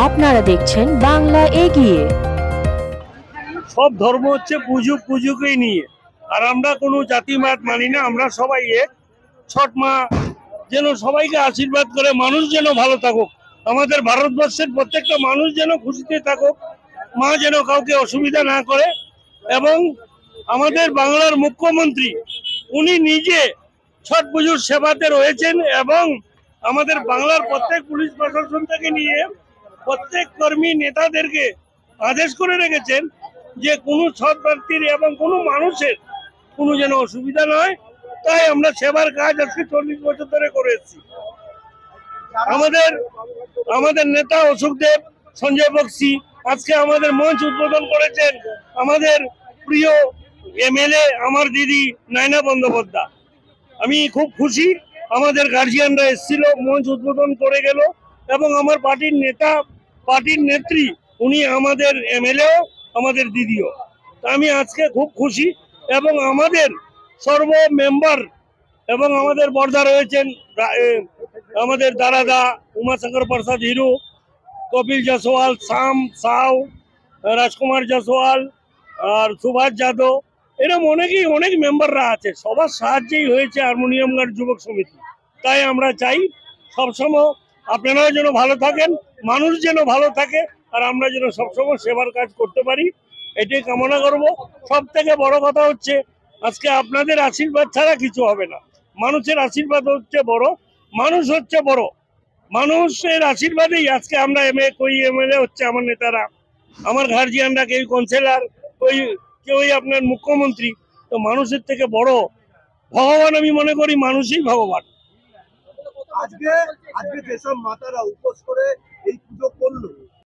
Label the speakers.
Speaker 1: আপনারা দেখছেন বাংলা এগিয়ে।
Speaker 2: সব ধর্ম হচ্ছে পুজোকেই নিয়ে, আর আমরা কোনো জাতিবাদ মানি না। আমরা সবাই এক। ছট মা যেন সবাইকে আশীর্বাদ করে, মানুষ যেন ভালো থাকুক, আমাদের ভারতবর্ষের প্রত্যেকটা মানুষ যেন খুশিতে থাকুক, মা যেন কাউকে অসুবিধা না করে। এবং আমাদের বাংলার মুখ্যমন্ত্রী উনি নিজে ছট পুজোর সেবাতে রয়েছেন, এবং আমাদের বাংলার প্রত্যেক পুলিশ প্রশাসন থেকে নিয়ে প্রত্যেক কর্মী নেতাদেরকে আদেশ করে রেখেছেন যে কোনো ছট প্রার্থীর এবং কোনো মানুষের কোনো যেন অসুবিধা নয়। তাই আমরা সেবার কাজ আজকে 40 বছর ধরে করে এসেছি। আমাদের আমাদের নেতা অশোক দেব, সঞ্জয় বক্সি আজকে আমাদের মঞ্চ উদ্বোধন করেছেন। আমাদের প্রিয় এমএলএ আমার দিদি নয়না বন্দ্যোপাধ্যায়, আমি খুব খুশি। আমাদের গার্জিয়ানরা এসেছিল, মঞ্চ উদ্বোধন করে গেল, এবং আমার পার্টির নেতা, পার্টির নেত্রী উনি আমাদের এমএলএও, আমাদের দিদিও। তা আমি আজকে খুব খুশি। এবং আমাদের সর্ব মেম্বার এবং আমাদের বর্দা রয়েছেন, আমাদের দারাদা উমাশঙ্কর প্রসাদ হিরু, কপিল জয়সওয়াল, শাম সাউ, রাজকুমার জয়সওয়াল আর সুভাষ যাদব, এরকম অনেক মেম্বাররা আছে। সবার সাহায্যেই হয়েছে হারমোনিয়াম গার্ড যুবক সমিতি। তাই আমরা চাই সবসময় আপনারাও যেন ভালো থাকেন, মানুষ যেন ভালো থাকে, আর আমরা যেন সবসময় সেবার কাজ করতে পারি, এটাই কামনা করব। সব থেকে বড় কথা হচ্ছে আজকে আপনাদের আশীর্বাদ ছাড়া কিছু হবে না। মানুষের আশীর্বাদ হচ্ছে বড়, মানুষ হচ্ছে বড়। মানুষের আশীর্বাদেই আজকে আমরা এমএলএ হচ্ছে, আমার নেতারা, আমার গার্জিয়ানরা, কেউ কাউন্সিলর, কেউই আপনার মুখ্যমন্ত্রী। তো মানুষের থেকে বড় ভগবান আমি মনে করি মানুষই ভগবান।
Speaker 3: আজকে আজকে যেসব মাতারা উপোস করে এই পুজো